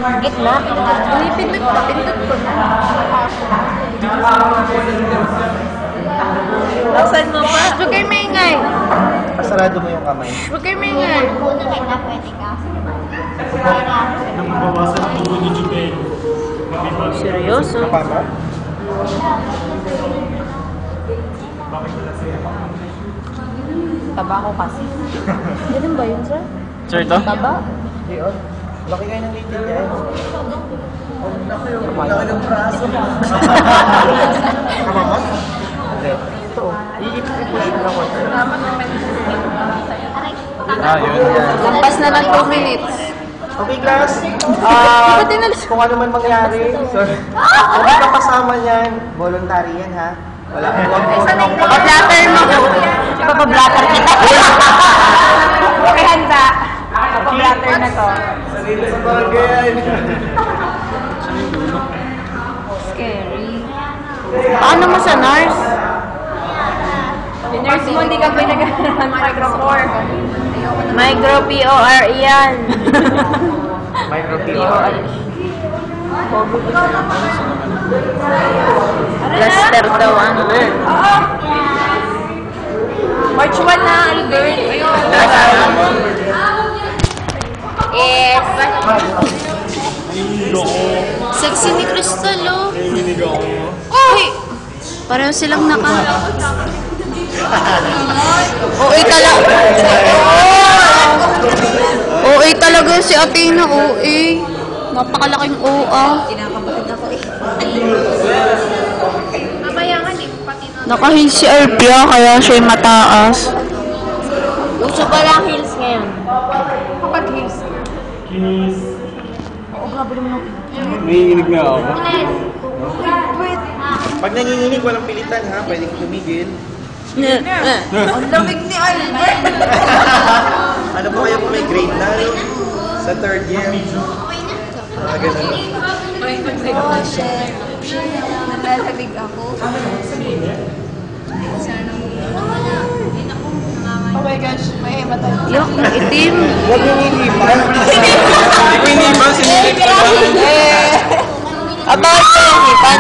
Gitna? Pindot pa, pindot ko na. Laksan mo pa. Huwag kayo maingay. Pasarado mo yung kamay. Huwag kayo maingay. Una kita pwede ka. Nabawasan ang tubo ni Jubel. Seryoso? Paano? Taba ko kasi. Ganun ba yun, sir? Sir, ito? Taba? Yun. Laki kayo ng litid yan. Laki ng braso. Kamamot? Hindi. Ito. Iipit-ipit lang ko. Yun. Lampas na lang 2 minutes. Okay, class. Kung ano man mangyari, sorry. Kung di ka kasama niyan, voluntary yan, ha? Wala kang Papa-blatter mo. Papa-blatter kita. Okay, handa. Papa-blatter na to. sarili sa bagay. Scary. Paano mo sa nurse? Yung nurse mo, hindi ka pinag-aaral ng micro-4. Micro-POR yan. Micro-POR. Blaster daw ang. March 1 na, Albert. Yes. Sexy ni Crystal, oh. Uy! Pareho silang naka... OA talaga. OA talaga si Athena, OA. Napakalaking OA. Kinakabahan ako eh. Naka-heels si Alpia, kaya siya'y mataas. Uso pa lang heels ngayon. Kapag heels. Oo, grabe naman ako. Nanginginig nga ako. Wait. Pag nanginginig, walang pilitan, ha? Pwede kong tumigil. Ang lamig ni Albert. Ano po kayo kung may grade na? Sa third year? Ganun. Oh, shit. Nalalamig ako. Oh my gosh, may hematay. Yok, ang itim. Huwag yung inipan. Iniban, sinilig pa ba? About ko yung ipan.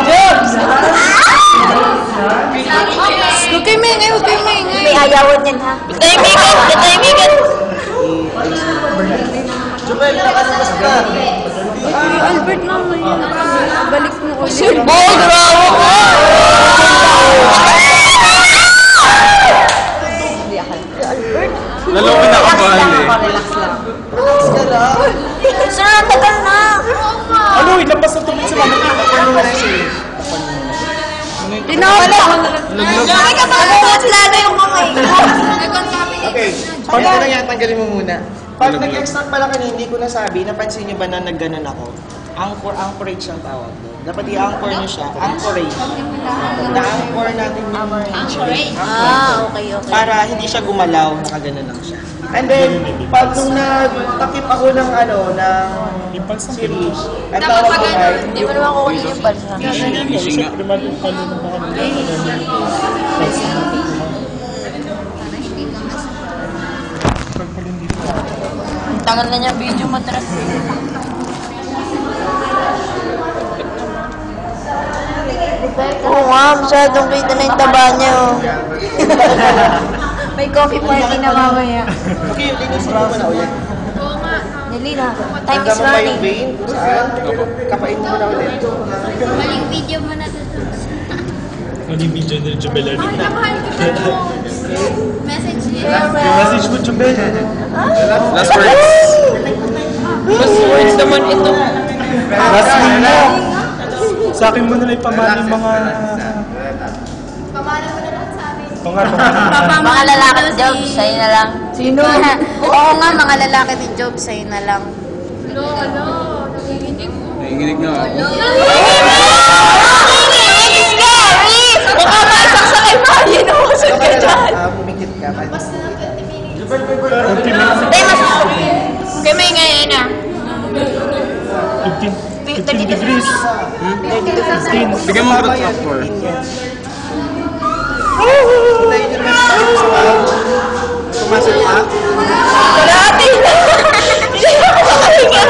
Jobs! Huwag kayo maingay, huwag kayo maingay. May ayawan yan ha. Katahimikan, katahimikan. Jumel, nakalabas ka. Ay, Albert naman yun. Balik mo ulit. Oh, grabe ka! Lalo ka nakabahal eh. Relax lang. Sir, ang tagal na. Ano, ilabas na tubig sa mga Ano na siya? Tinawala ako na lang. Ay, kapag lalo yung kamay ko. Okay, paano na lang yan? Tanggalin mo muna. Pag nag-extract pala kanina, hindi ko nasabi, napansin niyo ba na nagganon ako? Anchorage ang tawag doon. Dapat i-anchor niyo siya. Anchorage. Na-anchor natin yung anchorage. Okay. Para hindi siya gumalaw, nakaganon lang siya. And then, pag nung nagtakip ako ng series, ang tawag ko ay... Hindi mo naman kukunin yung balsa. Ang tagal na niya video matras. Oo nga, masyadong kita na yung taba niya. Oh. May coffee party na mamaya. Okay, linisin mo na ulit. Dali na. Time is Tanggal mo ba yung running. vein? Kung saan? Kapain mo na ulit. Maling video mo na ito. Ano yung video ni Jubel? Message niya. Yung message mo, Jubel. Last words. Last words naman ito. Last week mo. Sa akin mo nila ipamali mga... Pamana mo na lang sa amin. Mga lalaki ni Job, sa'yo na lang. Sino? Oo nga, mga lalaki ni Job, sa'yo na lang. Nanginginig nga ako. Scary! Baka masak sa kay Mario, nawasan ka dyan. Pumikit ka. Basta na 20 minutes. Ay, mas... Kaya may ngayon na. 15 degrees. 15. Bigyan mo ka ng for. Pumasok ka? Kalahati na! Hindi ako makahinga!